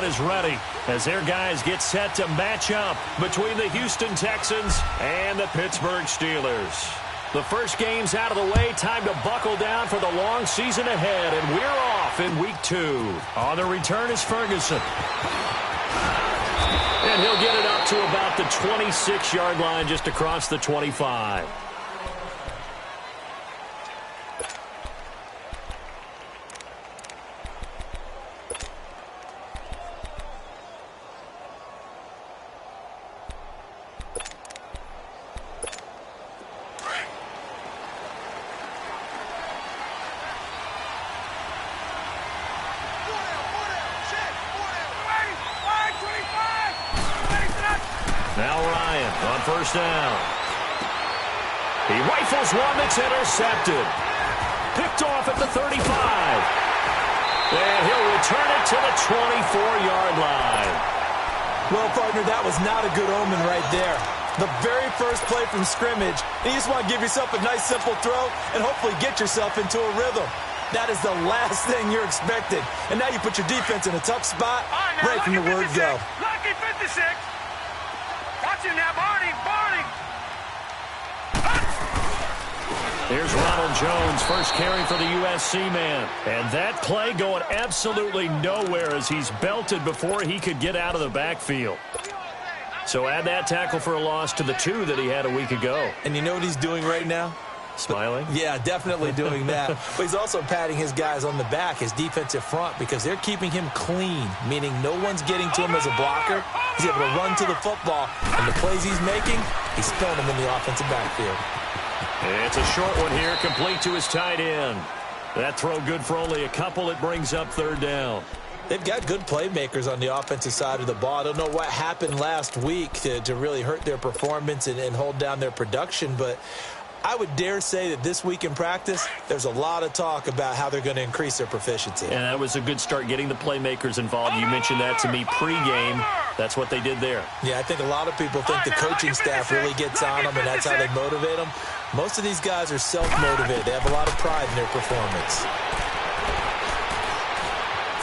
everyone is ready as their guys get set to match up between the Houston Texans and the Pittsburgh Steelers. The first game's out of the way. Time to buckle down for the long season ahead, and we're off in Week 2. On the return is Ferguson. And he'll get it up to about the 26-yard line, just across the 25. First down. He rifles one that's intercepted. Picked off at the 35. And he'll return it to the 24-yard line. Well, partner, that was not a good omen right there. The very first play from scrimmage, and you just want to give yourself a nice, simple throw and hopefully get yourself into a rhythm. That is the last thing you're expecting. And now you put your defense in a tough spot right from the word go. Lucky 56. Watch him now, Barney. Here's Ronald Jones, first carry for the USC man. And that play going absolutely nowhere as he's belted before he could get out of the backfield. So add that tackle for a loss to the 2 that he had a week ago. And you know what he's doing right now? Smiling? Yeah, definitely doing that. But he's also patting his guys on the back, his defensive front, because they're keeping him clean, meaning no one's getting to him as a blocker. He's able to run to the football, and the plays he's making, he's throwing them in the offensive backfield. It's a short one here, complete to his tight end. That throw good for only a couple. It brings up third down. They've got good playmakers on the offensive side of the ball. I don't know what happened last week to really hurt their performance and hold down their production, but I would dare say that this week in practice, there's a lot of talk about how they're going to increase their proficiency. And that was a good start, getting the playmakers involved. You mentioned that to me pregame. That's what they did there. Yeah, I think a lot of people think the coaching staff really gets on them, and that's how they motivate them. Most of these guys are self-motivated. They have a lot of pride in their performance.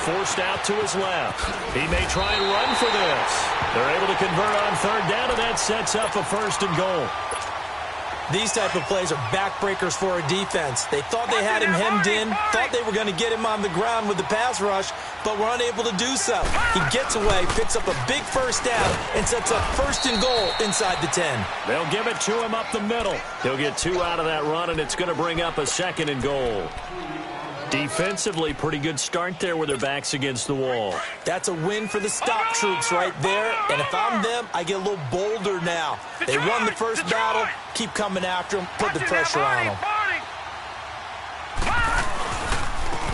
Forced out to his left. He may try and run for this. They're able to convert on third down, and that sets up a first and goal. These type of plays are backbreakers for a defense. They thought they had him hemmed in, thought they were going to get him on the ground with the pass rush, but were unable to do so. He gets away, picks up a big first down, and sets up first and goal inside the 10. They'll give it to him up the middle. He'll get 2 out of that run, and it's going to bring up a second and goal. Defensively, pretty good start there with their backs against the wall. That's a win for the stock troops right there. And if I'm them, I get a little bolder now. They won the first battle. Keep coming after them. Put the pressure on them.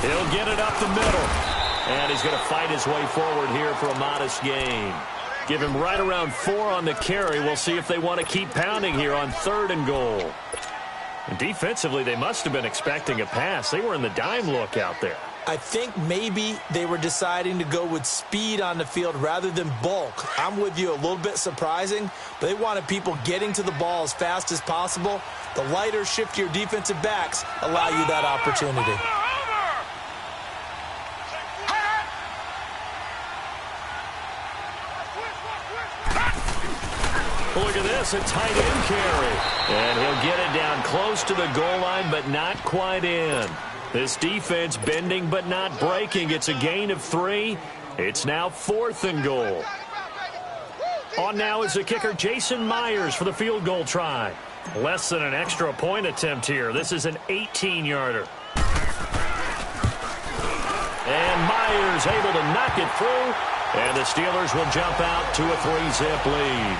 He'll get it up the middle. And he's going to fight his way forward here for a modest gain. Give him right around 4 on the carry. We'll see if they want to keep pounding here on third and goal. And defensively, they must have been expecting a pass. They were in the dime look out there. I think maybe they were deciding to go with speed on the field rather than bulk. I'm with you, a little bit surprising, but they wanted people getting to the ball as fast as possible. The lighter, shiftier defensive backs allow you that opportunity. Look at this, a tight end carry. And he'll get it down close to the goal line, but not quite in. This defense bending but not breaking. It's a gain of 3. It's now 4th and goal. On now is the kicker, Jason Myers, for the field goal try. Less than an extra point attempt here. This is an 18-yarder. And Myers able to knock it through. And the Steelers will jump out to a 3-zip lead.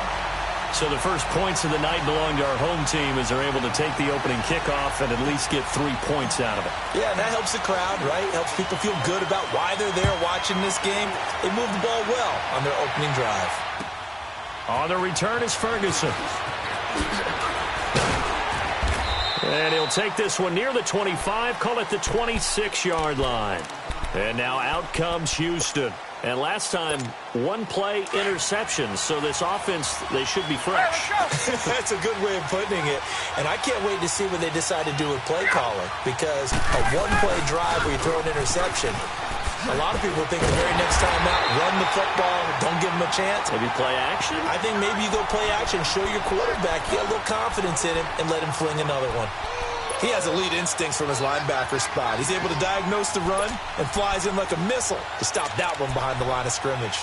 So the first points of the night belong to our home team as they're able to take the opening kickoff and at least get 3 points out of it. Yeah, and that helps the crowd, right? Helps people feel good about why they're there watching this game. They moved the ball well on their opening drive. On the return is Ferguson. And he'll take this one near the 25, call it the 26-yard line. And now out comes Houston. And last time, 1 play interception. So this offense, they should be fresh. That's a good way of putting it. And I can't wait to see what they decide to do with play calling. Because a 1-play drive where you throw an interception, A lot of people think the very next time out, run the football, don't give him a chance. Maybe play action? I think maybe you go play action, show your quarterback, get a little confidence in him, and let him fling another one. He has elite instincts from his linebacker spot. He's able to diagnose the run and flies in like a missile to stop that one behind the line of scrimmage.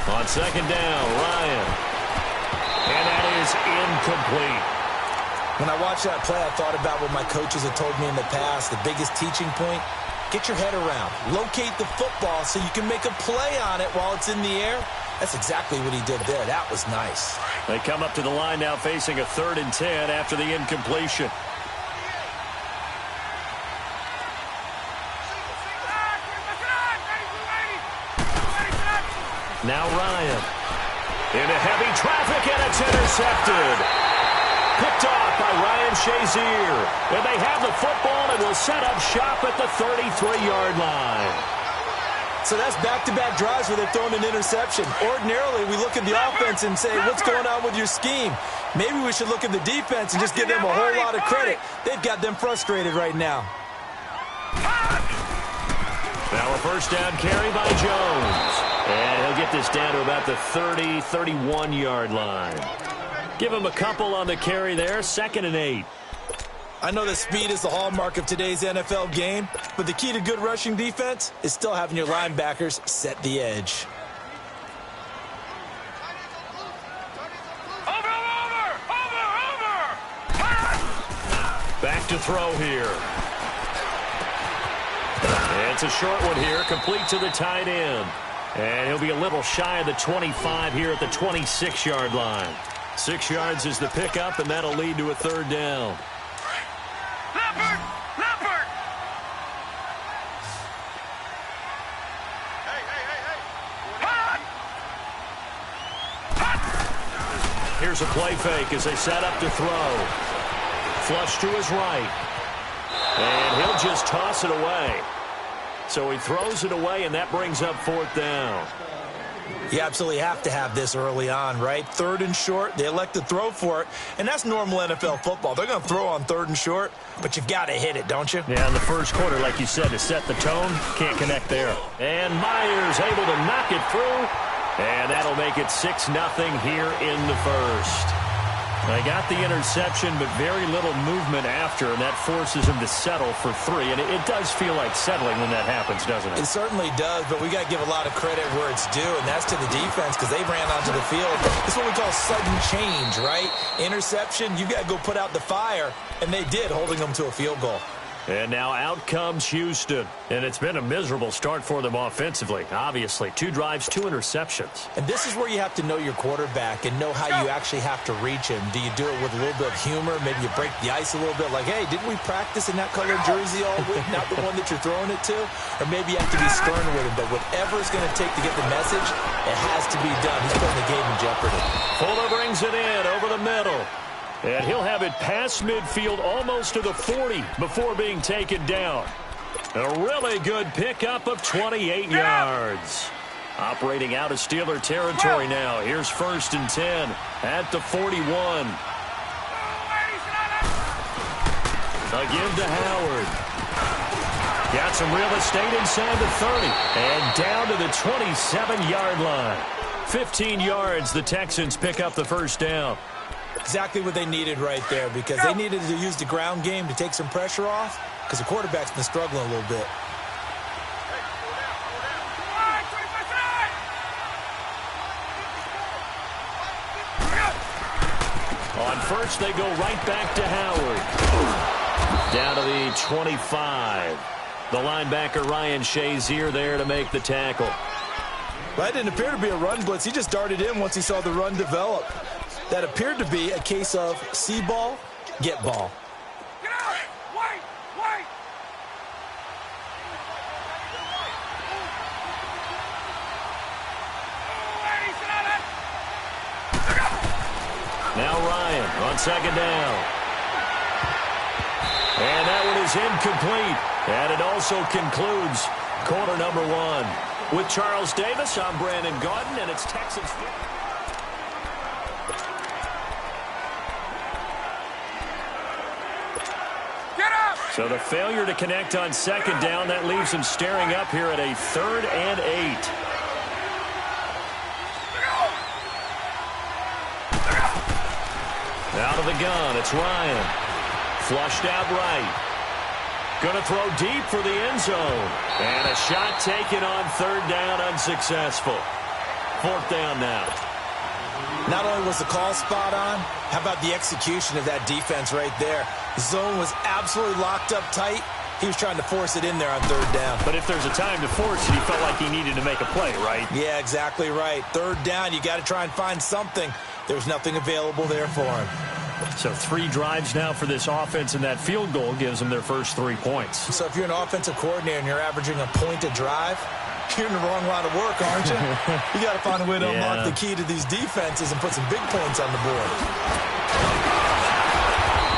On second down, Ryan. And that is incomplete. When I watched that play, I thought about what my coaches had told me in the past. The biggest teaching point, get your head around. Locate the football so you can make a play on it while it's in the air. That's exactly what he did there. That was nice. They come up to the line now facing a 3rd and 10 after the incompletion. Now Ryan. Into heavy traffic, and it's intercepted. Picked off by Ryan Shazier. And they have the football and will set up shop at the 33-yard line. So that's back-to-back drives where they've thrown an interception. Ordinarily, we look at the offense and say, what's going on with your scheme? Maybe we should look at the defense and just give them a whole lot of credit. They've got them frustrated right now. Now a first down carry by Jones. And he'll get this down to about the 30, 31-yard line. Give him a couple on the carry there, 2nd and 8. I know that speed is the hallmark of today's NFL game, but the key to good rushing defense is still having your linebackers set the edge. Back to throw here. And it's a short one here, complete to the tight end. And he'll be a little shy of the 25 here at the 26-yard line. 6 yards is the pickup, and that'll lead to a 3rd down. Leopard! Leopard! Hey! Here's a play fake as they set up to throw. Flush to his right. And he'll just toss it away. So he throws it away, and that brings up 4th down. You absolutely have to have this early on, right? 3rd and short, they elect to throw for it, and that's normal NFL football. They're going to throw on 3rd and short, but you've got to hit it, don't you? Yeah, in the first quarter, like you said, to set the tone, can't connect there. And Myers able to knock it through, and that'll make it 6-0 here in the first. They got the interception, but very little movement after, and that forces him to settle for 3. And it does feel like settling when that happens, doesn't it? It certainly does, but we got to give a lot of credit where it's due, and that's to the defense because they ran onto the field. It's what we call sudden change, right? Interception, you got to go put out the fire, and they did, holding them to a field goal. And now out comes Houston. And it's been a miserable start for them offensively. Obviously, 2 drives, 2 interceptions. And this is where you have to know your quarterback and know how you actually have to reach him. Do you do it with a little bit of humor? Maybe you break the ice a little bit like, hey, didn't we practice in that colored jersey all week? Not the one that you're throwing it to? Or maybe you have to be stern with him. But whatever it's going to take to get the message, it has to be done. He's putting the game in jeopardy. Fuller brings it in over the middle. And he'll have it past midfield almost to the 40 before being taken down. A really good pickup of 28 yards. Operating out of Steeler territory now. Here's 1st and 10 at the 41. Again to Howard. Got some real estate inside the 30. And down to the 27-yard line. 15 yards, the Texans pick up the first down. Exactly what they needed right there because they needed to use the ground game to take some pressure off because the quarterback's been struggling a little bit. On first, they go right back to Howard. Down to the 25. The linebacker, Ryan Shazier, there to make the tackle. Well, that didn't appear to be a run blitz. He just darted in once he saw the run develop. That appeared to be a case of see ball, get ball. Get out! Wait! Wait! Now Ryan on second down. is incomplete. And it also concludes quarter number one. With Charles Davis, I'm Brandon Gaudin, and it's Texans. So the failure to connect on second down, that leaves him staring up here at a 3rd and 8. Out of the gun, it's Ryan. Flushed out right. Going to throw deep for the end zone. And a shot taken on 3rd down, unsuccessful. 4th down now. Not only was the call spot on, how about the execution of that defense right there? The zone was absolutely locked up tight. He was trying to force it in there on 3rd down. But if there's a time to force it, he felt like he needed to make a play, right? Yeah, exactly right. 3rd down, you got to try and find something. There's nothing available there for him. So 3 drives now for this offense, and that field goal gives them their first 3 points. So if you're an offensive coordinator and you're averaging a point a drive, you're in the wrong line of work, aren't you? You got to find a way to unlock the key to these defenses and put some big points on the board.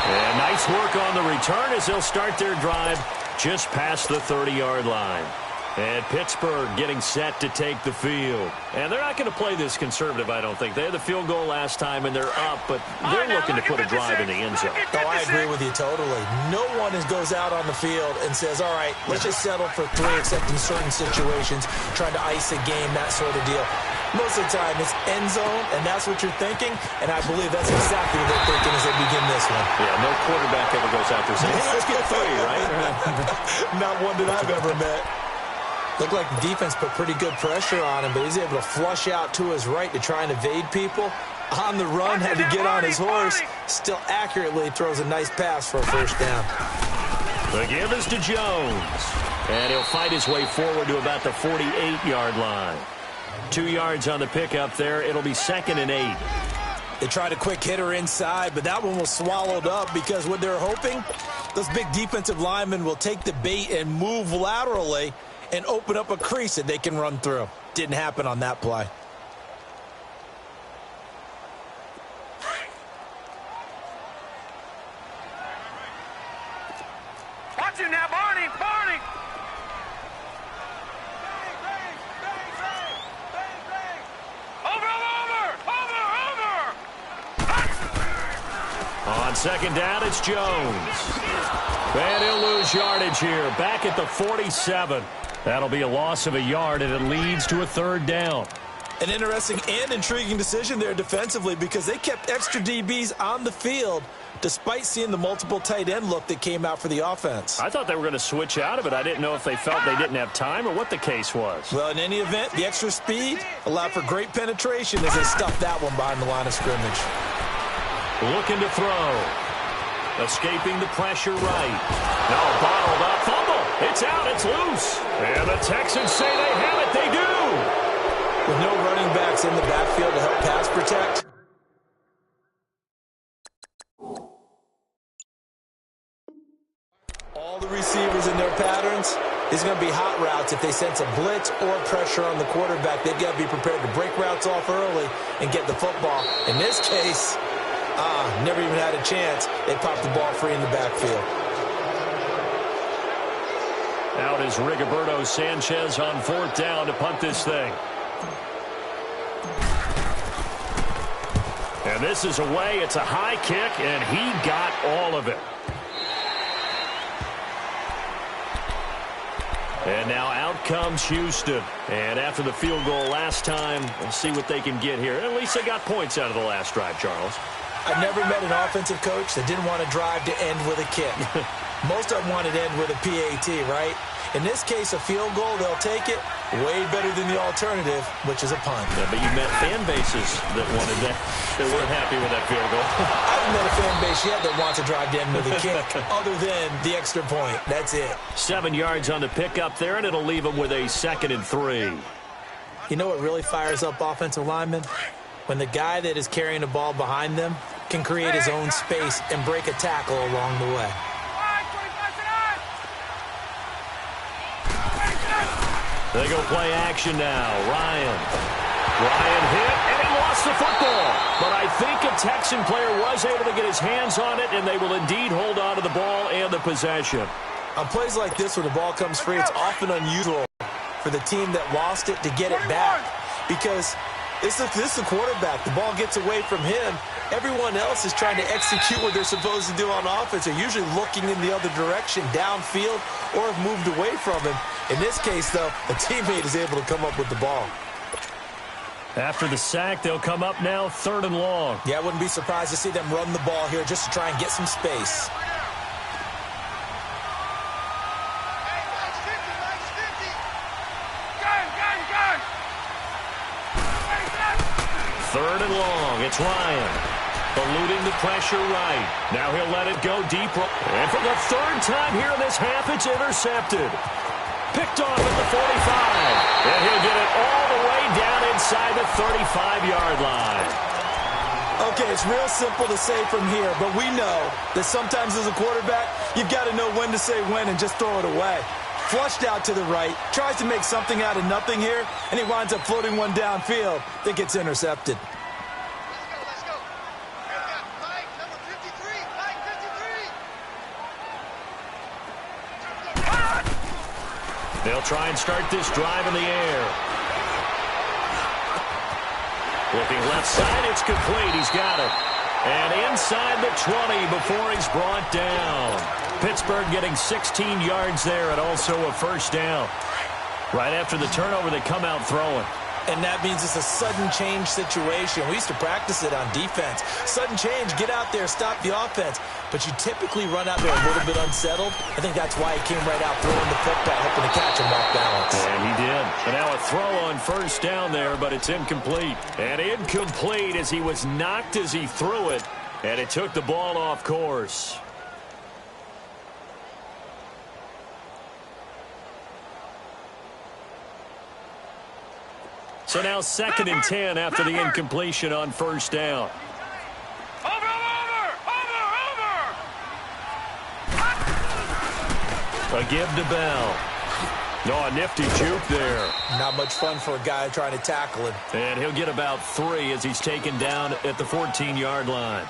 And nice work on the return as they'll start their drive just past the 30-yard line. And Pittsburgh getting set to take the field. And they're not going to play this conservative, I don't think. They had the field goal last time, and they're up, but they're looking to put a drive in the end zone. Oh, I agree with you totally. No one goes out on the field and says, all right, let's just settle for 3, except in certain situations, trying to ice a game, that sort of deal. Most of the time, it's end zone, and that's what you're thinking, and I believe that's exactly what they're thinking as they begin this one. Yeah, no quarterback ever goes out there saying, hey, let's get 3, right? Not one that I've ever met. Looked like the defense put pretty good pressure on him, but he's able to flush out to his right to try and evade people. On the run, had to get on his horse. Still accurately throws a nice pass for a 1st down. The give is to Jones. And he'll fight his way forward to about the 48-yard line. 2 yards on the pickup there. It'll be 2nd and 8. They tried a quick hitter inside, but that one was swallowed up because what they're hoping, those big defensive linemen will take the bait and move laterally and open up a crease that they can run through. Didn't happen on that play. Watch it now, Barney, Barney. Over. On 2nd down, it's Jones. And he'll lose yardage here. Back at the 47. That'll be a loss of a yard, and it leads to a 3rd down. An interesting and intriguing decision there defensively because they kept extra DBs on the field despite seeing the multiple tight end look that came out for the offense. I thought they were going to switch out of it. I didn't know if they felt they didn't have time or what the case was. Well, in any event, the extra speed allowed for great penetration as they stuffed that one behind the line of scrimmage. Looking to throw. Escaping the pressure right. No, bottled up. Fumble. It's out. It's loose. And the Texans say they have it. They do. With no running backs in the backfield to help pass protect. All the receivers in their patterns. These are going to be hot routes if they sense a blitz or pressure on the quarterback. They've got to be prepared to break routes off early and get the football. In this case, never even had a chance. They popped the ball free in the backfield. Out is Rigoberto Sanchez on 4th down to punt this thing. And this is away. It's a high kick, and he got all of it. And now out comes Houston. And after the field goal last time, we'll see what they can get here. At least they got points out of the last drive, Charles. I've never met an offensive coach that didn't want to drive to end with a kick. Most of them wanted to end with a PAT, right? In this case, a field goal, they'll take it. Way better than the alternative, which is a punt. Yeah, but you met fan bases that wanted that. They weren't happy with that field goal. I haven't met a fan base yet that wants to drive to end with a kick, other than the extra point. That's it. 7 yards on the pickup there, and it'll leave them with a 2nd and 3. You know what really fires up offensive linemen? When the guy that is carrying the ball behind them can create his own space and break a tackle along the way. They go play action now. Ryan hit, and he lost lost the football. But I think a Texan player was able to get his hands on it, and they will indeed hold on to the ball and the possession. On plays like this where the ball comes free, it's often unusual for the team that lost it to get it back. Because this is the quarterback. The ball gets away from him. Everyone else is trying to execute what they're supposed to do on offense. They're usually looking in the other direction, downfield, or have moved away from him. In this case, though, a teammate is able to come up with the ball. After the sack, they'll come up now 3rd and long. Yeah, I wouldn't be surprised to see them run the ball here just to try and get some space. Third and long. It's Ryan. Eluding the pressure right. Now he'll let it go deep. And for the 3rd time here in this half, it's intercepted. Picked off at the 45. And he'll get it all the way down inside the 35-yard line. Okay, it's real simple to say from here, but we know that sometimes as a quarterback, you've got to know when to say when and just throw it away. Flushed out to the right, tries to make something out of nothing here, and he winds up floating one downfield that gets intercepted. Let's go. Mike, number 53. Mike, 53. They'll try and start this drive in the air. Looking left side, it's complete. He's got it. And inside the 20 before he's brought down. Pittsburgh getting 16 yards there and also a 1st down. Right after the turnover, they come out throwing. And that means it's a sudden change situation. We used to practice it on defense. Sudden change, get out there, stop the offense. But you typically run out there a little bit unsettled. I think that's why he came right out throwing the football, hoping to catch him off balance. And he did. And now a throw on 1st down there, but it's incomplete. And incomplete as he was knocked as he threw it. And it took the ball off course. So now 2nd and 10 after the incompletion on 1st down. A give to Bell. Oh, a nifty juke there. Not much fun for a guy trying to tackle him. And he'll get about 3 as he's taken down at the 14-yard line.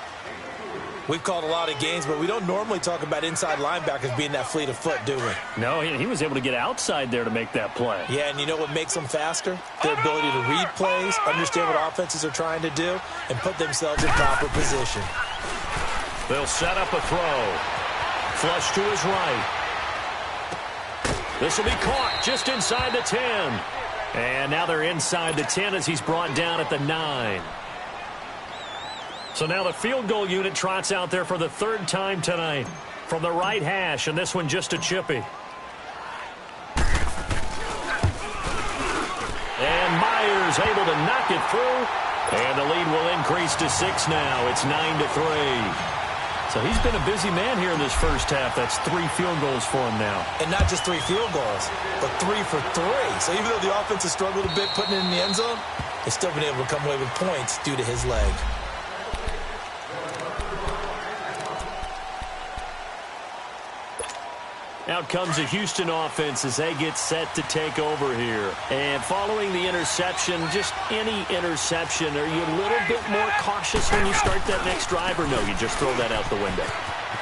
We've called a lot of games, but we don't normally talk about inside linebackers being that fleet of foot, do we? No, he was able to get outside there to make that play. Yeah, and you know what makes them faster? Their ability to read plays, understand what offenses are trying to do, and put themselves in proper position. They'll set up a throw. Flush to his right. This will be caught just inside the 10. And now they're inside the 10 as he's brought down at the 9. So now the field goal unit trots out there for the 3rd time tonight. From the right hash, and this one just a chippy. And Myers able to knock it through. And the lead will increase to 6 now. It's 9-3. So he's been a busy man here in this 1st half. That's 3 field goals for him now. And not just 3 field goals, but 3 for 3. So even though the offense has struggled a bit putting it in the end zone, they've still been able to come away with points due to his leg. Out comes the Houston offense as they get set to take over here. And following the interception, just any interception, are you a little bit more cautious when you start that next drive, or no, you just throw that out the window?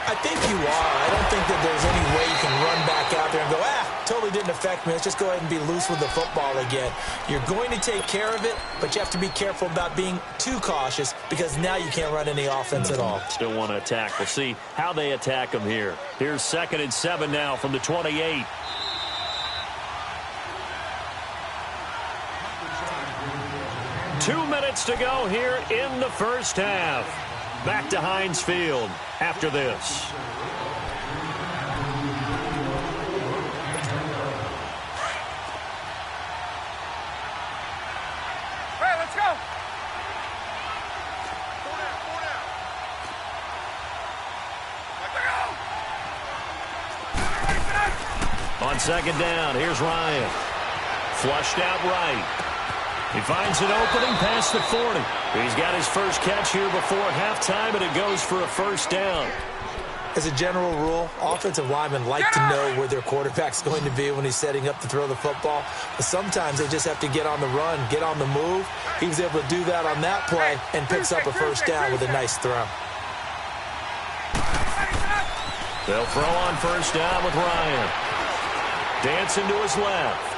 I think you are. I don't think that there's any way you can run back out there and go, totally didn't affect me. Let's just go ahead and be loose with the football again. You're going to take care of it, but you have to be careful about being too cautious because now you can't run any offense at all. Still want to attack. We'll see how they attack them here. Here's 2nd and 7 now from the 28. Two minutes to go here in the 1st half. Back to Heinz Field after this. Hey, let's go. On 2nd down, here's Ryan. Flushed out right. He finds an opening past the 40. He's got his first catch here before halftime, and it goes for a 1st down. As a general rule, offensive linemen like to know where their quarterback's going to be when he's setting up to throw the football. But sometimes they just have to get on the run, get on the move. He was able to do that on that play and picks up a first down with a nice throw. They'll throw on first down with Ryan. Dancing to his left.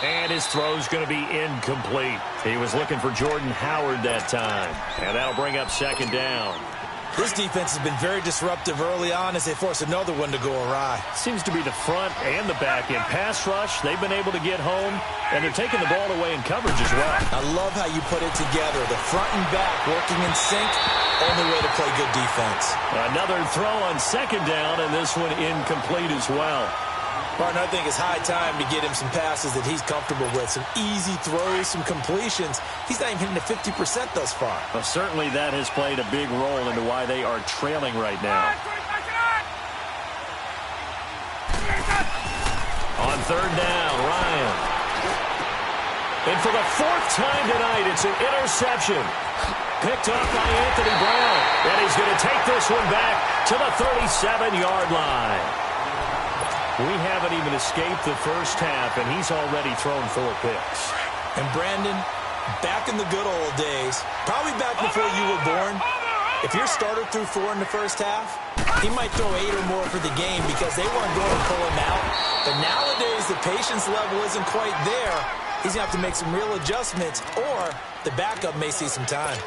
And his throw's going to be incomplete. He was looking for Jordan Howard that time. And that'll bring up second down. This defense has been very disruptive early on as they force another one to go awry. Seems to be the front and the back end. Pass rush, they've been able to get home, and they're taking the ball away in coverage as well. I love how you put it together. The front and back working in sync, only way to play good defense. Another throw on second down, and this one incomplete as well. Martin, I think it's high time to get him some passes that he's comfortable with. Some easy throws, some completions. He's not even hitting the 50% thus far. Well, certainly that has played a big role into why they are trailing right now. On third down, Ryan. And for the fourth time tonight, it's an interception. Picked up by Anthony Brown. And he's going to take this one back to the 37-yard line. We haven't even escaped the first half, and he's already thrown 4 picks. And Brandon, back in the good old days, probably back before you were born, if your starter threw 4 in the first half, he might throw 8 or more for the game because they weren't going to pull him out. But nowadays, the patience level isn't quite there. He's going to have to make some real adjustments, or the backup may see some time.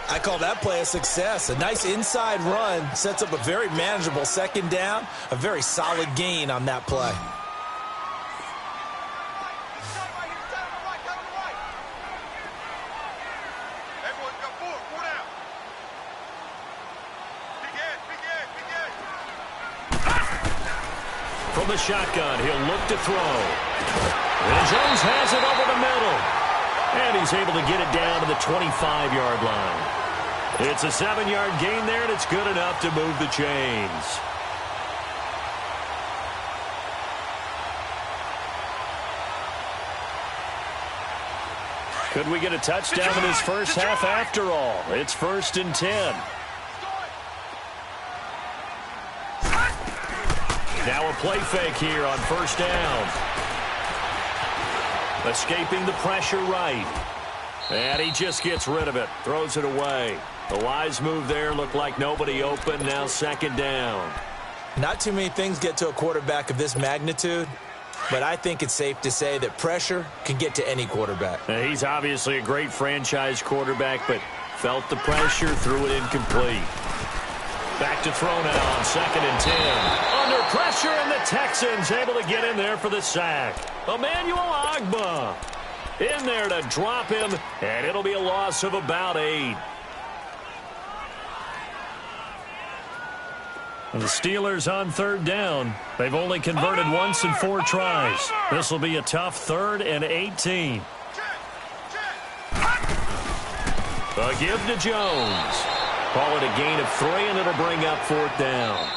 I call that play a success. A nice inside run sets up a very manageable second down, a very solid gain on that play. From the shotgun, he'll look to throw. And Jones has it over the middle. And he's able to get it down to the 25-yard line. It's a 7-yard gain there, and it's good enough to move the chains. Could we get a touchdown in this first half after all? It's 1st and 10. Now a play fake here on first down. Escaping the pressure right. And he just gets rid of it. Throws it away. The wise move there. Looked like nobody open. Now second down. Not too many things get to a quarterback of this magnitude, but I think it's safe to say that pressure can get to any quarterback. He's obviously a great franchise quarterback, but felt the pressure, threw it incomplete. Back to throw now on 2nd and 10. Under pressure, and the Texans able to get in there for the sack. Emmanuel Ogbah in there to drop him, and it'll be a loss of about 8. And the Steelers on third down. They've only converted once in 4 tries. This will be a tough 3rd and 18. A give to Jones. Call it a gain of 3, and it'll bring up 4th down.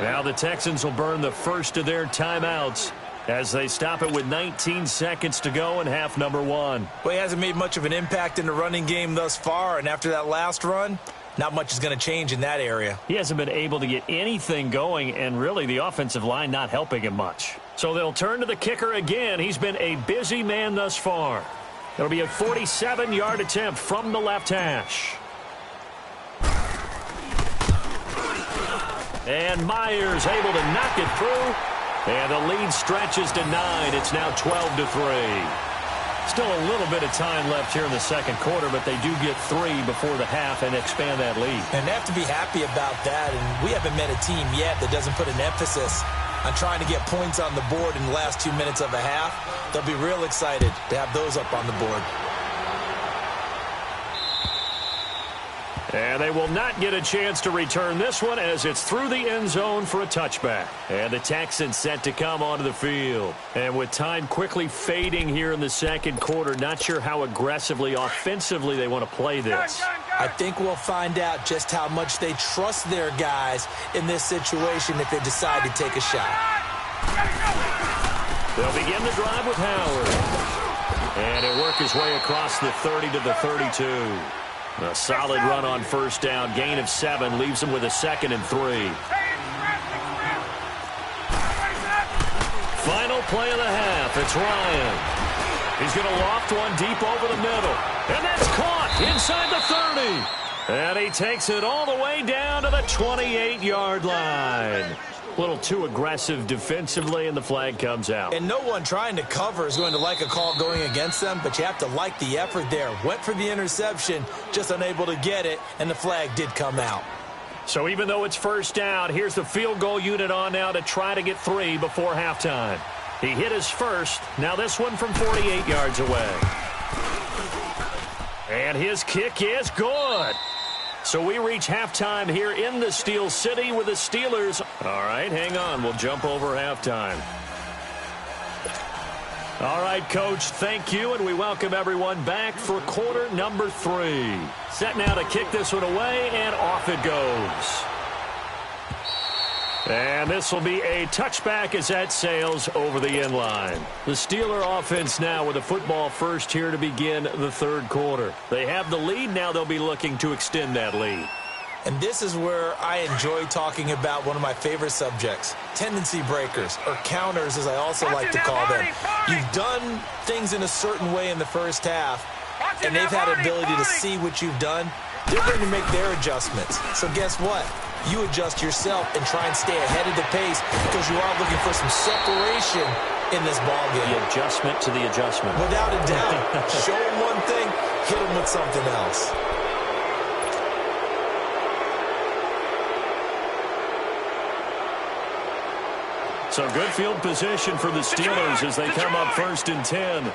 Now the Texans will burn the first of their timeouts as they stop it with 19 seconds to go in half number 1. Well, he hasn't made much of an impact in the running game thus far, and after that last run, not much is going to change in that area. He hasn't been able to get anything going, and really the offensive line not helping him much. So they'll turn to the kicker again. He's been a busy man thus far. It'll be a 47-yard attempt from the left hash. And Myers able to knock it through. And the lead stretches to 9. It's now 12-3. Still a little bit of time left here in the second quarter, but they do get 3 before the half and expand that lead. And they have to be happy about that. And we haven't met a team yet that doesn't put an emphasis on trying to get points on the board in the last 2 minutes of a half. They'll be real excited to have those up on the board. And they will not get a chance to return this one as it's through the end zone for a touchback. And the Texans set to come onto the field. And with time quickly fading here in the second quarter, not sure how aggressively, offensively they want to play this. I think we'll find out just how much they trust their guys in this situation if they decide to take a shot. They'll begin the drive with Howard. And he'll work his way across the 30 to the 32. A solid run on first down. Gain of 7 leaves him with a 2nd and 3. Final play of the half. It's Ryan. He's going to loft one deep over the middle. And that's caught inside the 30. And he takes it all the way down to the 28-yard line. A little too aggressive defensively, and the flag comes out. And no one trying to cover is going to like a call going against them, but you have to like the effort there. Went for the interception, just unable to get it, and the flag did come out. So even though it's first down, here's the field goal unit on now to try to get 3 before halftime. He hit his first. Now this one from 48 yards away. And his kick is good. So we reach halftime here in the Steel City with the Steelers. All right, hang on. We'll jump over halftime. All right, Coach, thank you, and we welcome everyone back for quarter number 3. Set now to kick this one away, and off it goes. And this will be a touchback as that sails over the end line. The Steeler offense now with the football first here to begin the third quarter. They have the lead. Now they'll be looking to extend that lead. And this is where I enjoy talking about one of my favorite subjects, tendency breakers, or counters as I also like to call them. You've done things in a certain way in the first half, and they've had the ability to see what you've done. They're going to make their adjustments. So guess what? You adjust yourself and try and stay ahead of the pace because you are looking for some separation in this ballgame. The adjustment to the adjustment. Without a doubt. Show them one thing, hit them with something else. So good field position for the Steelers as they come up 1st and 10.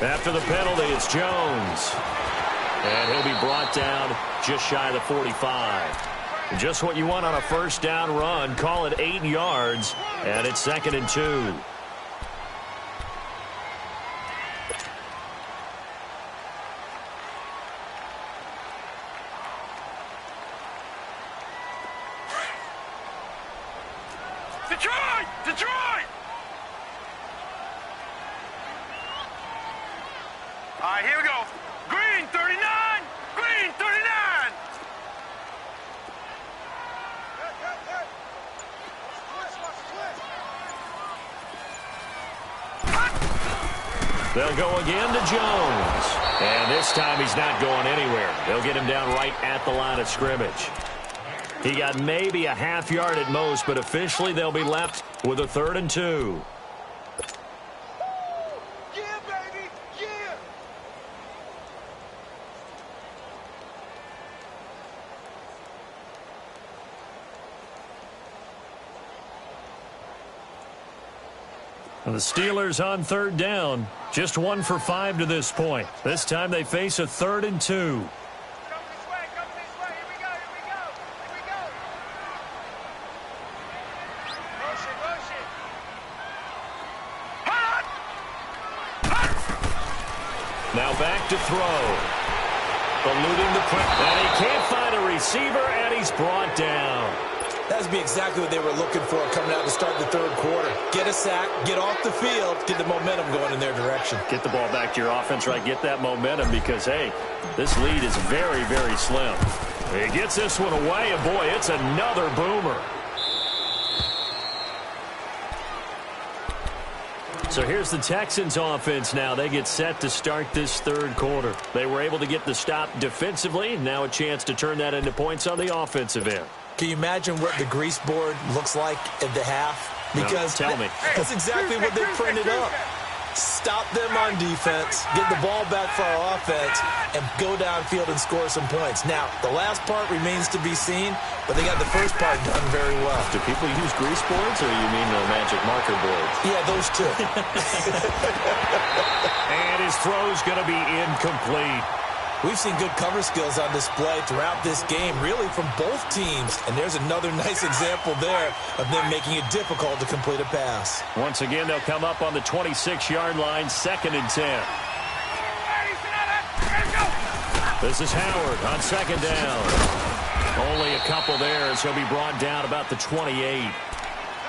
After the penalty, it's Jones. And he'll be brought down just shy of the 45. Just what you want on a first down run. Call it 8 yards, and it's 2nd and 2. Detroit! Detroit! All right, here we go. Green 39! Green 39! They'll go again to Jones. And this time he's not going anywhere. They'll get him down right at the line of scrimmage. He got maybe a half yard at most, but officially they'll be left with a 3rd and 2. The Steelers on 3rd down. Just 1 for 5 to this point. This time they face a 3rd and 2. Now back to throw. Eluding the pressure. And he can't find a receiver, and he's brought down. That would be exactly what they were looking for coming out to start the third quarter. Get a sack, get off the field, get the momentum going in their direction. Get the ball back to your offense, right? Get that momentum because, hey, this lead is very, very slim. He gets this one away, and boy, it's another boomer. So here's the Texans offense now. They get set to start this third quarter. They were able to get the stop defensively. Now a chance to turn that into points on the offensive end. Can you imagine what the grease board looks like at the half? Because no, tell me. That's exactly what they printed up. Stop them on defense, get the ball back for our offense, and go downfield and score some points. Now, the last part remains to be seen, but they got the first part done very well. Do people use grease boards, or you mean the magic marker boards? Yeah, those two. And his throw's going to be incomplete. We've seen good cover skills on display throughout this game, really from both teams. And there's another nice example there of them making it difficult to complete a pass. Once again, they'll come up on the 26-yard line, 2nd and 10. This is Howard on 2nd down. Only a couple there, so he'll be brought down about the 28.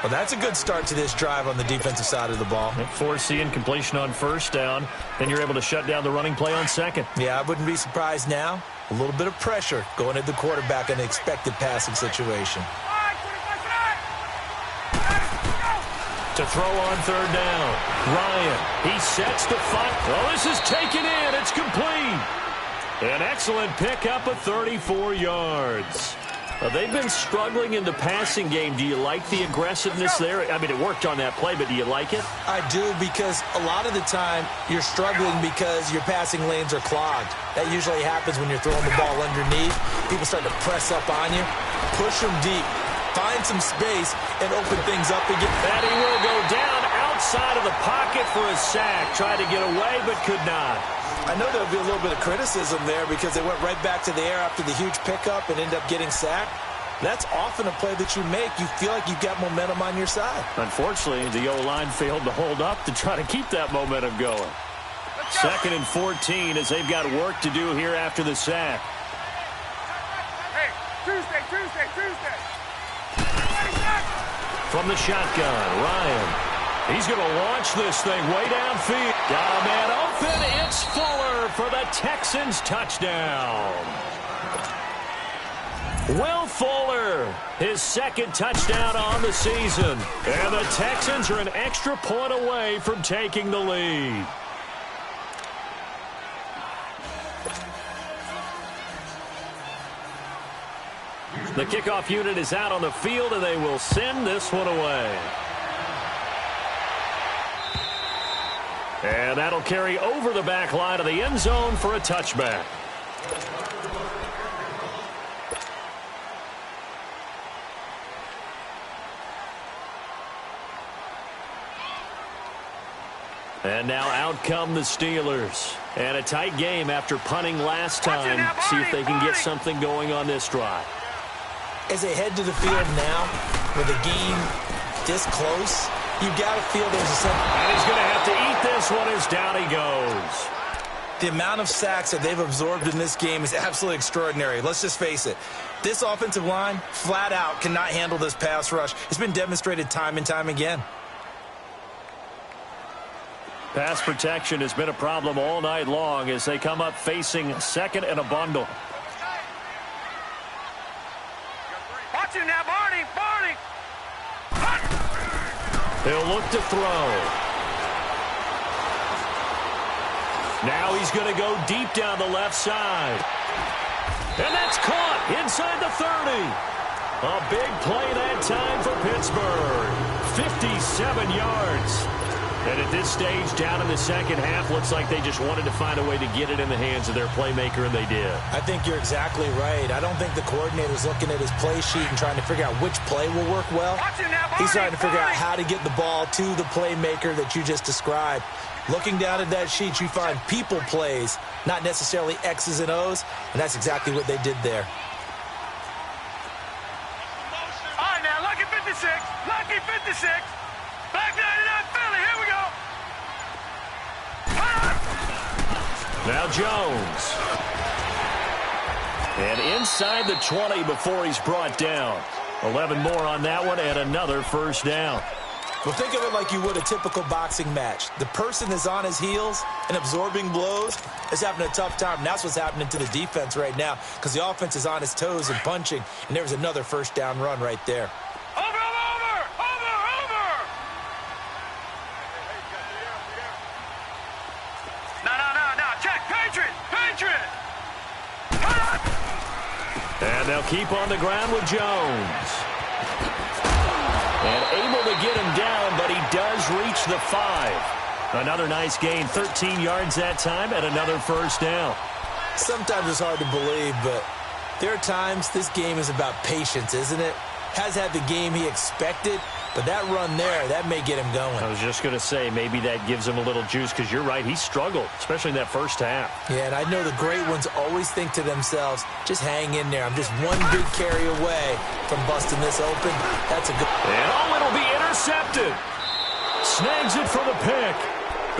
Well, that's a good start to this drive on the defensive side of the ball. Forcing completion on first down. Then you're able to shut down the running play on second. Yeah, I wouldn't be surprised now. A little bit of pressure going at the quarterback in an expected passing situation. To throw on third down. Ryan, he sets to fight. Well, this is taken in. It's complete. An excellent pickup of 34 yards. They've been struggling in the passing game. Do you like the aggressiveness there? I mean, it worked on that play, but do you like it? I do, because a lot of the time you're struggling because your passing lanes are clogged. That usually happens when you're throwing the ball underneath. People start to press up on you. Push them deep. Find some space and open things up again. And he will go down outside of the pocket for a sack. Tried to get away, but could not. I know there'll be a little bit of criticism there because they went right back to the air after the huge pickup and end up getting sacked. That's often a play that you make. You feel like you've got momentum on your side. Unfortunately, the O-line failed to hold up to try to keep that momentum going. 2nd and 14 as they've got work to do here after the sack. Hey, Tuesday. From the shotgun, Ryan. He's going to launch this thing way downfield. Got a man open. It's Fuller for the Texans touchdown. Will Fuller, his 2nd touchdown on the season. And the Texans are an extra point away from taking the lead. The kickoff unit is out on the field, and they will send this one away. And that'll carry over the back line of the end zone for a touchback. And now out come the Steelers. And a tight game after punting last time. See if they can get something going on this drive. As they head to the field now, with a game this close, you've got to feel there's a sense. And he's going to have to eat this one as down he goes. The amount of sacks that they've absorbed in this game is absolutely extraordinary. Let's just face it. This offensive line, flat out, cannot handle this pass rush. It's been demonstrated time and time again. Pass protection has been a problem all night long as they come up facing 2nd and a bundle. Watch him now, Barney. He'll look to throw. Now he's going to go deep down the left side. And that's caught inside the 30. A big play that time for Pittsburgh. 57 yards. And at this stage, down in the second half, looks like they just wanted to find a way to get it in the hands of their playmaker, and they did. I think you're exactly right. I don't think the coordinator's looking at his play sheet and trying to figure out which play will work well. He's trying to figure out how to get the ball to the playmaker that you just described. Looking down at that sheet, you find people plays, not necessarily X's and O's, and that's exactly what they did there. All right, now, lucky 56. Back 99 Philly, here we go. Now Jones. And inside the 20 before he's brought down. 11 more on that one and another first down. Well, think of it like you would a typical boxing match. The person is on his heels and absorbing blows is having a tough time. And that's what's happening to the defense right now because the offense is on its toes and punching. And there's another first down run right there. Over. No. Check. Patriot. And they'll keep on the ground with Jones. And able to get him down, but he does reach the 5. Another nice gain, 13 yards that time, and another first down. Sometimes it's hard to believe, but there are times this game is about patience, isn't it? Has had the game he expected, but that run there, that may get him going. I was just going to say, maybe that gives him a little juice, because you're right, he struggled, especially in that first half. Yeah, and I know the great ones always think to themselves, just hang in there. I'm just one big carry away from busting this open. That's a good... And it'll be intercepted. Snags it for the pick.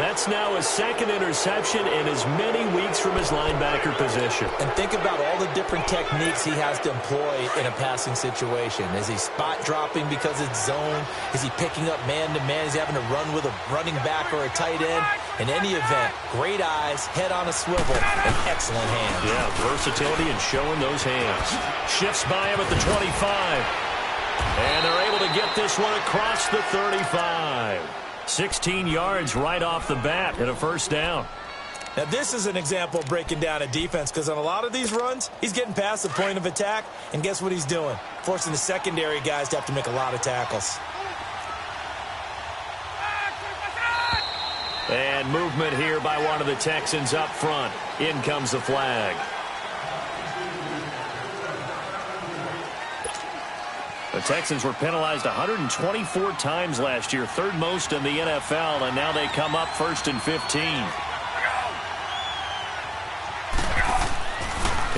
That's now his second interception in as many weeks from his linebacker position. And think about all the different techniques he has to employ in a passing situation. Is he spot dropping because it's zone? Is he picking up man-to-man? Is he having to run with a running back or a tight end? In any event, great eyes, head on a swivel, and excellent hands. Yeah, versatility and showing those hands. Shifts by him at the 25. And they're able to get this one across the 35. 16 yards right off the bat and a first down. Now, this is an example of breaking down a defense because on a lot of these runs, he's getting past the point of attack, and guess what he's doing? Forcing the secondary guys to have to make a lot of tackles. And movement here by one of the Texans up front. In comes the flag. The Texans were penalized 124 times last year, third most in the NFL, and now they come up 1st and 15.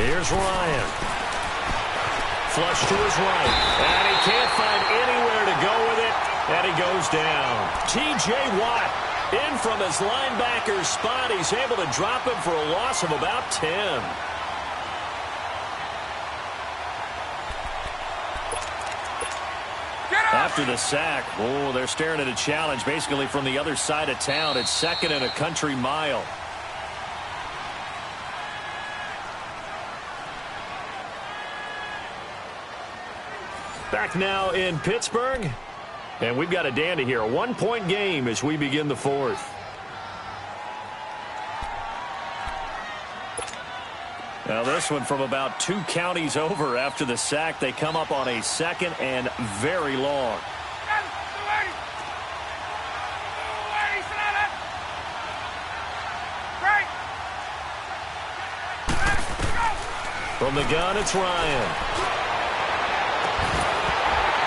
Here's Ryan. Flush to his right, and he can't find anywhere to go with it, and he goes down. T.J. Watt in from his linebacker spot. He's able to drop him for a loss of about 10. After the sack, they're staring at a challenge basically from the other side of town. It's 2nd and a country mile. Back now in Pittsburgh, and we've got a dandy here. A 1-point game as we begin the 4th. Now this one from about 2 counties over after the sack. They come up on a 2nd and very long. From the gun, it's Ryan.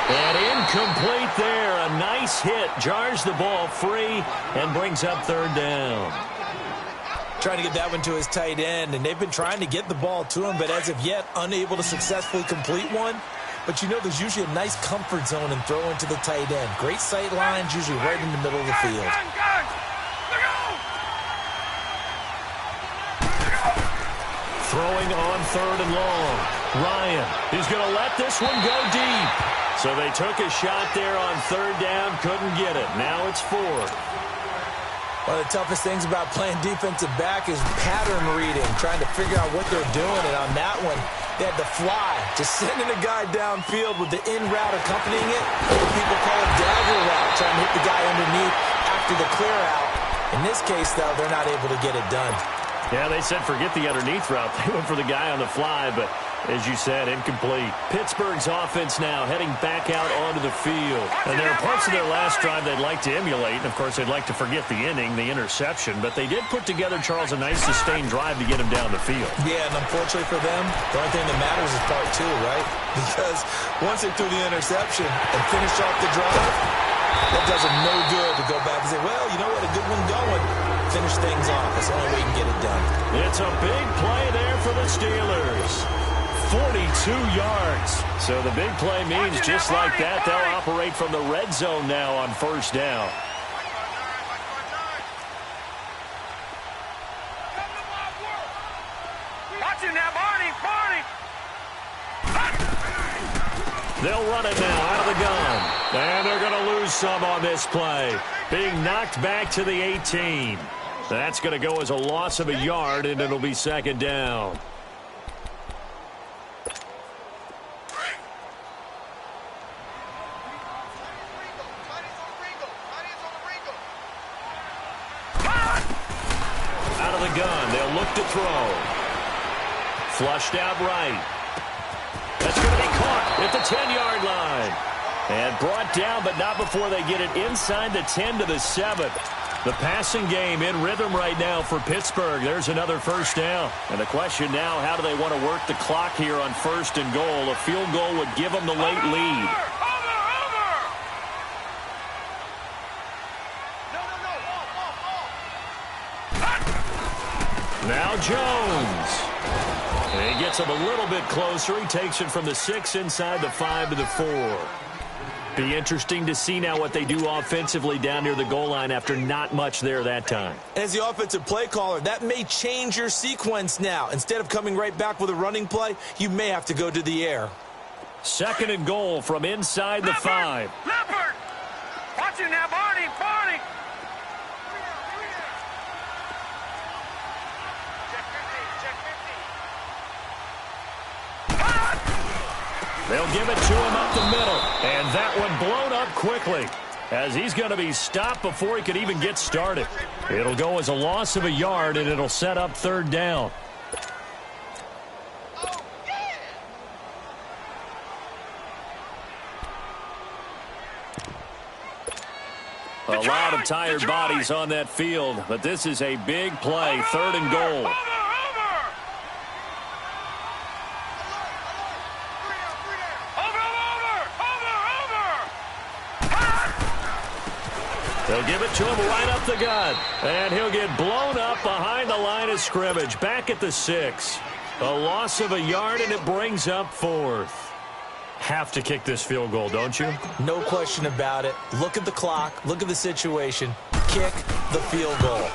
And incomplete there. A nice hit. Jars the ball free and brings up 3rd down. Trying to get that one to his tight end, and they've been trying to get the ball to him, but as of yet, unable to successfully complete one. But you know there's usually a nice comfort zone and throw into the tight end. Great sight lines, usually right in the middle of the field. Throwing on 3rd and long. Ryan, he's going to let this one go deep. So they took a shot there on 3rd down, couldn't get it. Now it's 4th. One of the toughest things about playing defensive back is pattern reading, trying to figure out what they're doing. And on that one, they had to fly, just sending a guy downfield with the in route accompanying it. What people call a dagger route, trying to hit the guy underneath after the clear out. In this case, though, they're not able to get it done. Yeah, they said forget the underneath route. They went for the guy on the fly, but as you said, incomplete. Pittsburgh's offense now heading back out onto the field. And there are parts of their last drive they'd like to emulate. And, of course, they'd like to forget the inning, the interception. But they did put together, Charles, a nice sustained drive to get him down the field. Yeah, and unfortunately for them, the only thing that matters is part 2, right? Because once they threw the interception and finished off the drive, that does them no good to go back and say, well, you know what, a good one going. Finish things off. That's the only way you can get it done. It's a big play there for the Steelers. 42 yards. So the big play means just like that, they'll operate from the red zone now on 1st down. Watch it now, Barney, Barney. They'll run it now out of the gun. And they're going to lose some on this play. Being knocked back to the 18. That's going to go as a loss of a yard, and it'll be 2nd down. Out of the gun, they'll look to throw. Flushed out right. That's going to be caught at the 10-yard line. And brought down, but not before they get it inside the 10 to the 7. The passing game in rhythm right now for Pittsburgh. There's another 1st down. And the question now, how do they want to work the clock here on 1st and goal? A field goal would give them the late lead. Now Jones. And he gets him a little bit closer. He takes it from the 6 inside the 5 to the 4. Be interesting to see now what they do offensively down near the goal line after not much there that time. As the offensive play caller, that may change your sequence now. Instead of coming right back with a running play, you may have to go to the air. 2nd and goal from inside the 5. Leopard! Watch it now, Barney! Barney! They'll give it to him up the middle. And that one blown up quickly, as he's going to be stopped before he could even get started. It'll go as a loss of a yard, and it'll set up 3rd down. A lot of tired bodies on that field, but this is a big play, 3rd and goal. They'll give it to him right up the gut, and he'll get blown up behind the line of scrimmage, back at the 6. A loss of a yard, and it brings up 4th. Have to kick this field goal, don't you? No question about it. Look at the clock. Look at the situation. Kick the field goal.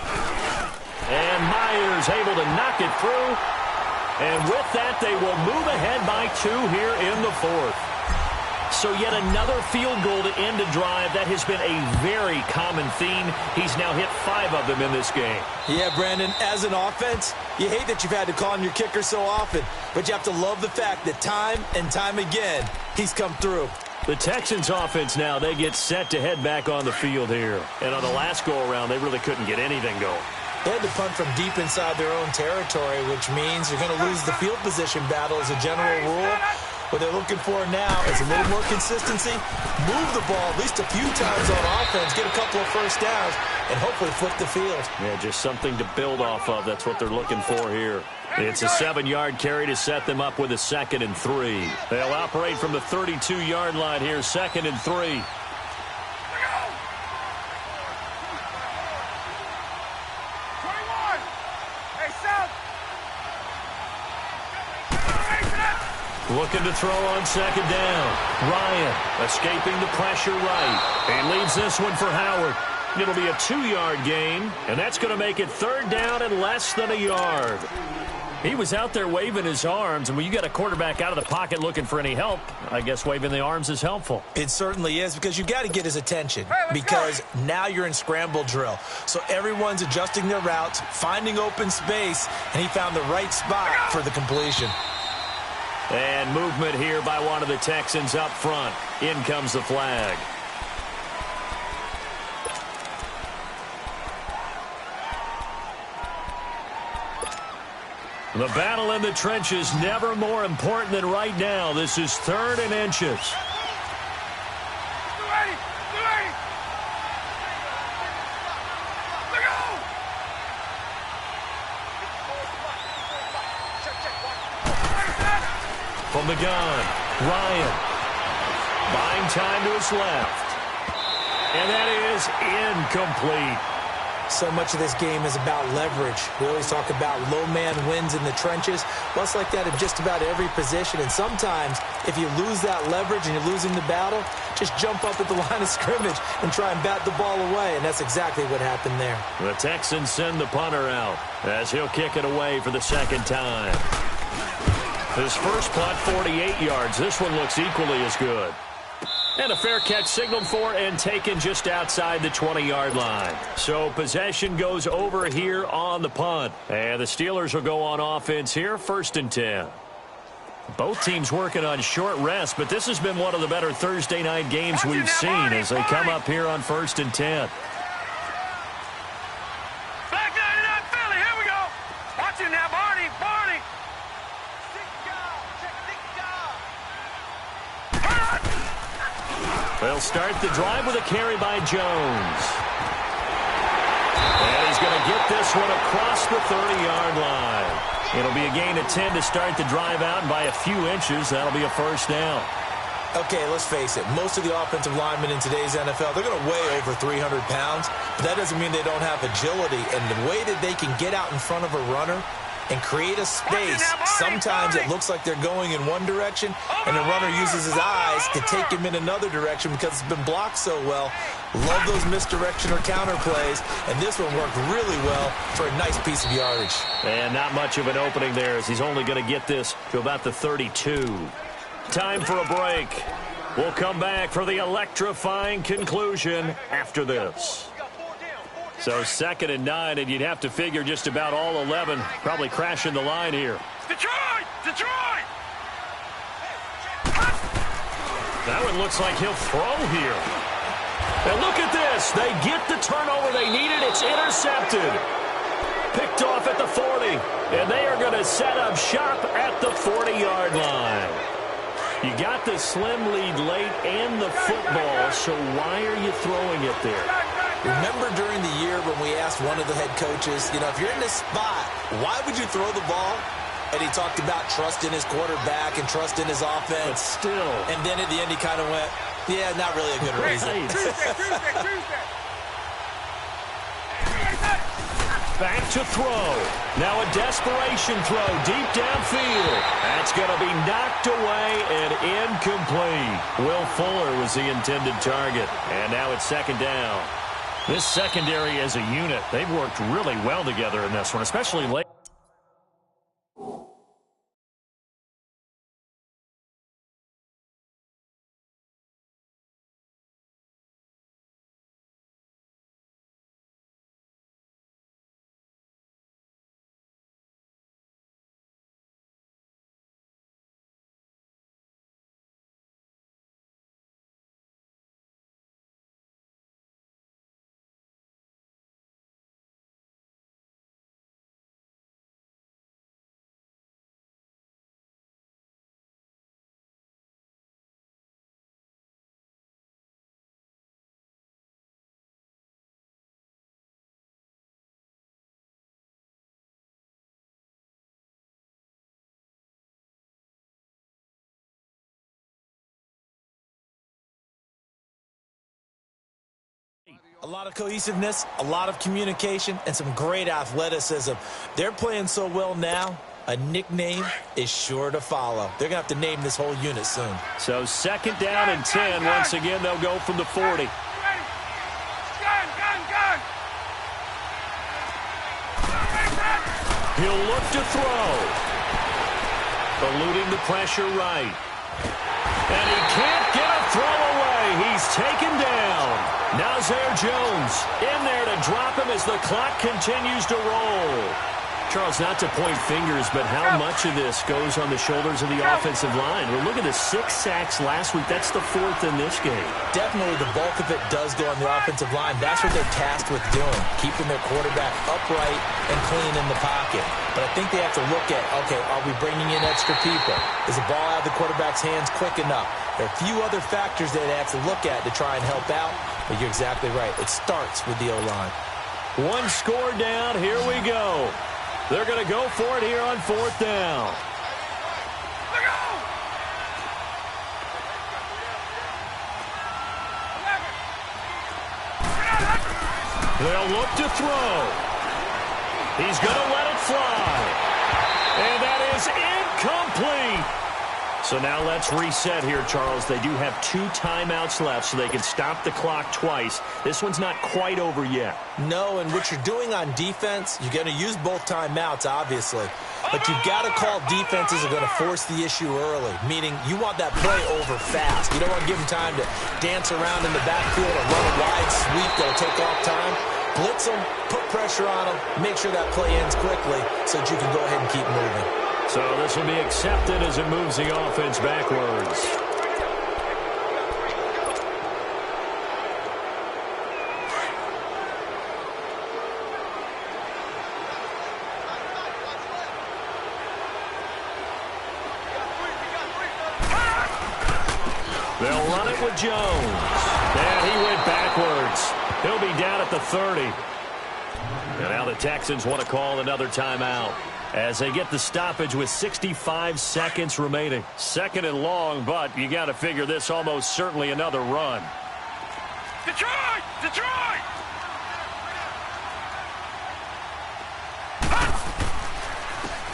And Myers able to knock it through. And with that, they will move ahead by 2 here in the 4th. So yet another field goal to end a drive. That has been a very common theme. He's now hit 5 of them in this game. Yeah, Brandon, as an offense, you hate that you've had to call on your kicker so often, but you have to love the fact that time and time again, he's come through. The Texans offense now, they get set to head back on the field here. And on the last go-around, they really couldn't get anything going. They had to punt from deep inside their own territory, which means you're going to lose the field position battle as a general rule. What they're looking for now is a little more consistency, move the ball at least a few times on offense, get a couple of first downs, and hopefully flip the field. Yeah, just something to build off of. That's what they're looking for here. It's a 7-yard carry to set them up with a 2nd and 3. They'll operate from the 32-yard line here, 2nd and 3. Looking to throw on 2nd down. Ryan escaping the pressure right. And leaves this one for Howard. It'll be a 2-yard gain, and that's going to make it 3rd down and less than a yard. He was out there waving his arms, and when you got a quarterback out of the pocket looking for any help, I guess waving the arms is helpful. It certainly is, because you've got to get his attention, because now you're in scramble drill. So everyone's adjusting their routes, finding open space, and he found the right spot for the completion. And movement here by one of the Texans up front. In comes the flag. The battle in the trenches, never more important than right now. This is 3rd and inches. From the gun, Ryan buying time to his left. And that is incomplete. So much of this game is about leverage. We always talk about low man wins in the trenches. Well, it's like that in just about every position. And sometimes, if you lose that leverage and you're losing the battle, just jump up at the line of scrimmage and try and bat the ball away. And that's exactly what happened there. The Texans send the punter out as he'll kick it away for the 2nd time. His first punt, 48 yards. This one looks equally as good. And a fair catch signaled for and taken just outside the 20-yard line. So possession goes over here on the punt. And the Steelers will go on offense here, 1st and 10. Both teams working on short rest, but this has been one of the better Thursday night games we've seen as they come up here on 1st and 10. Back 99 Philly, here we go. Watch it now, Barney. They'll start the drive with a carry by Jones. And he's going to get this one across the 30-yard line. It'll be a gain of 10 to start the drive out, and by a few inches, that'll be a 1st down. Okay, let's face it. Most of the offensive linemen in today's NFL, they're going to weigh over 300 pounds. But that doesn't mean they don't have agility. And the way that they can get out in front of a runner and create a space. Sometimes it looks like they're going in one direction, and the runner uses his eyes to take him in another direction because it's been blocked so well. Love those misdirection or counter plays, and this one worked really well for a nice piece of yardage. And not much of an opening there, as he's only going to get this to about the 32. Time for a break. We'll come back for the electrifying conclusion after this. So 2nd and 9, and you'd have to figure just about all 11 probably crashing the line here. Detroit! Detroit! That one looks like he'll throw here. And look at this. They get the turnover they needed. It's intercepted. Picked off at the 40. And they are going to set up shop at the 40-yard line. You got the slim lead late and the football, so why are you throwing it there? Remember during the year when we asked one of the head coaches, if you're in this spot, why would you throw the ball? And he talked about trust in his quarterback and trust in his offense. But still. And then at the end he kind of went, yeah, not really a good reason. Back to throw. Now a desperation throw deep downfield. That's going to be knocked away and incomplete. Will Fuller was the intended target. And now it's 2nd down. This secondary as a unit, they've worked really well together in this one, especially late. A lot of cohesiveness, a lot of communication, and some great athleticism. They're playing so well now, a nickname is sure to follow. They're going to have to name this whole unit soon. So 2nd down and 10. Once again, they'll go from the 40. He'll look to throw. Eluding the pressure right. And he can't get a throw away. He's taken down. Nazir Jones in there to drop him as the clock continues to roll. Charles, not to point fingers, but how much of this goes on the shoulders of the offensive line? Well, look at the 6 sacks last week. That's the 4th in this game. Definitely the bulk of it does go on the offensive line. That's what they're tasked with doing, keeping their quarterback upright and clean in the pocket. But I think they have to look at, okay, are we bringing in extra people? Is the ball out of the quarterback's hands quick enough? There are a few other factors that they have to look at to try and help out, but you're exactly right. It starts with the O-line. One score down. Here we go. They're going to go for it here on 4th down. They'll look to throw. He's going to let it fly. And that is incomplete. So now let's reset here, Charles. They do have 2 timeouts left, so they can stop the clock twice. This one's not quite over yet. No, and what you're doing on defense, you're going to use both timeouts, obviously. But you've got to call defenses are going to force the issue early, meaning you want that play over fast. You don't want to give them time to dance around in the backfield or run a wide sweep that'll take off time. Blitz them, put pressure on them, make sure that play ends quickly so that you can go ahead and keep moving. So this will be accepted as it moves the offense backwards. They'll run it with Jones. And he went backwards. He'll be down at the 30. And now the Texans want to call another timeout as they get the stoppage with 65 seconds remaining. 2nd and long, but you got to figure this almost certainly another run. Detroit! Detroit!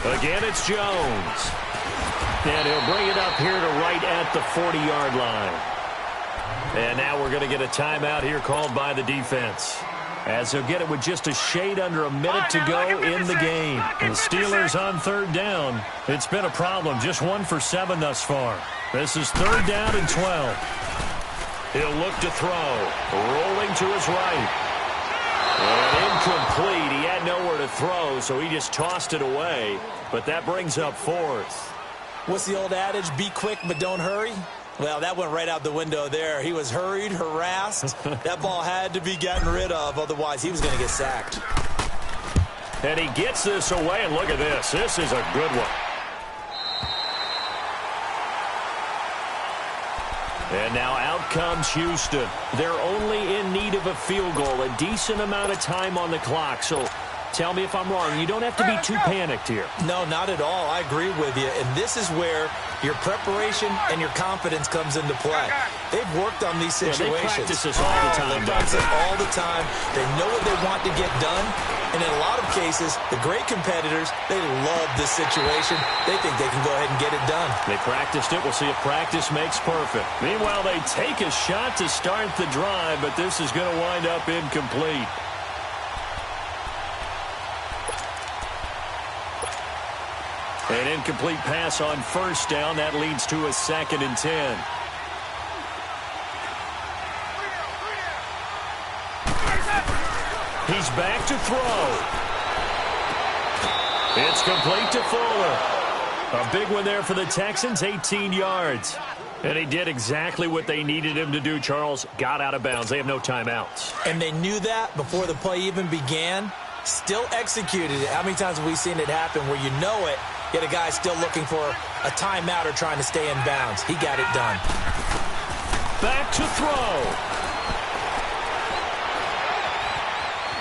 Again, it's Jones. And he'll bring it up here to right at the 40-yard line. And now we're going to get a timeout here called by the defense, as they'll get it with just a shade under a minute to go in the game. And the Steelers on third down. It's been a problem. Just 1 for 7 thus far. This is third down and 12. He'll look to throw. Rolling to his right. And incomplete. He had nowhere to throw, so he just tossed it away. But that brings up fourth. What's the old adage? Be quick, but don't hurry. Well, that went right out the window there. He was hurried, harassed. That ball had to be gotten rid of, otherwise he was going to get sacked. And he gets this away, and look at this. This is a good one. And now out comes Houston. They're only in need of a field goal, a decent amount of time on the clock. So tell me if I'm wrong. You don't have to be too panicked here. No, not at all. I agree with you. And this is where your preparation and your confidence comes into play. They've worked on these situations. Yeah, they practice this all the time. They practice it all the time. They know what they want to get done. And in a lot of cases, the great competitors, they love this situation. They think they can go ahead and get it done. They practiced it. We'll see if practice makes perfect. Meanwhile, they take a shot to start the drive, but this is going to wind up incomplete. An incomplete pass on first down. That leads to a 2nd and 10. He's back to throw. It's complete to Fuller. A big one there for the Texans, 18 yards. And he did exactly what they needed him to do, Charles. Got out of bounds. They have no timeouts. And they knew that before the play even began. Still executed it. How many times have we seen it happen where you know it, yet a guy still looking for a timeout or trying to stay in bounds? He got it done. Back to throw.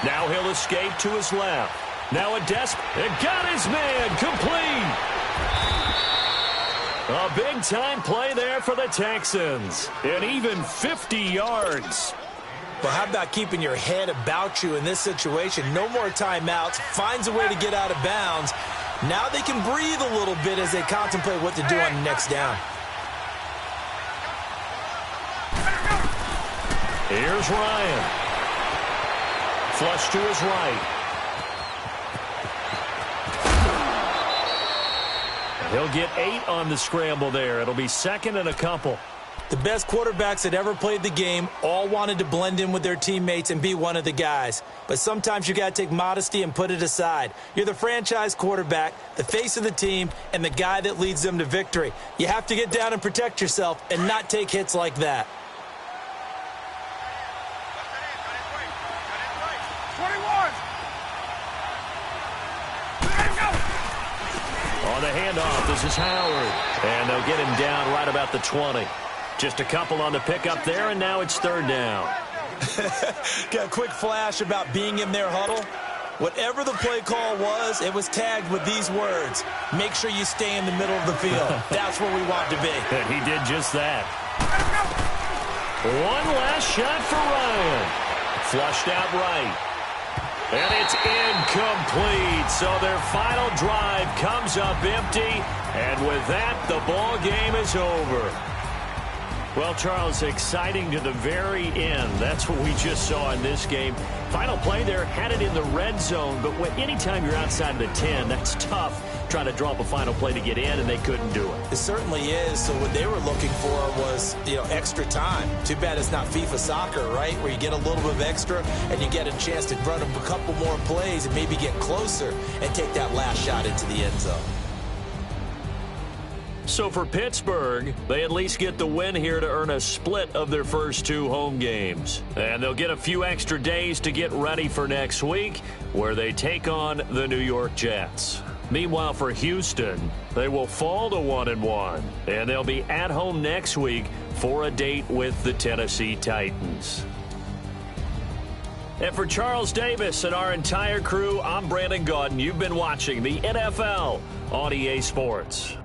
Now he'll escape to his left. Now a and got his man complete. A big-time play there for the Texans. And even 50 yards. Well, how about keeping your head about you in this situation? No more timeouts. Finds a way to get out of bounds. Now they can breathe a little bit as they contemplate what to do on the next down. Here's Ryan. Flush to his right. He'll get 8 on the scramble there. It'll be 2nd and a couple. The best quarterbacks that ever played the game all wanted to blend in with their teammates and be one of the guys. But sometimes you got to take modesty and put it aside. You're the franchise quarterback, the face of the team, and the guy that leads them to victory. You have to get down and protect yourself and not take hits like that. 21. On the handoff, this is Howard. And they'll get him down right about the 20. Just a couple on the pickup there, and now it's third down. Got a quick flash about being in their huddle. Whatever the play call was, it was tagged with these words: make sure you stay in the middle of the field. That's where we want to be. And he did just that. One last shot for Ryan. Flushed out right. And it's incomplete. So their final drive comes up empty. And with that, the ball game is over. Well, Charles, exciting to the very end. That's what we just saw in this game. Final play there, had it in the red zone, but anytime you're outside of the 10, that's tough trying to draw up a final play to get in, and they couldn't do it. It certainly is. So what they were looking for was, extra time. Too bad it's not FIFA soccer, right, where you get a little bit of extra and you get a chance to run a couple more plays and maybe get closer and take that last shot into the end zone. So for Pittsburgh, they at least get the win here to earn a split of their first 2 home games. And they'll get a few extra days to get ready for next week, where they take on the New York Jets. Meanwhile, for Houston, they will fall to 1-1, and they'll be at home next week for a date with the Tennessee Titans. And for Charles Davis and our entire crew, I'm Brandon Gaudin. You've been watching the NFL on EA Sports.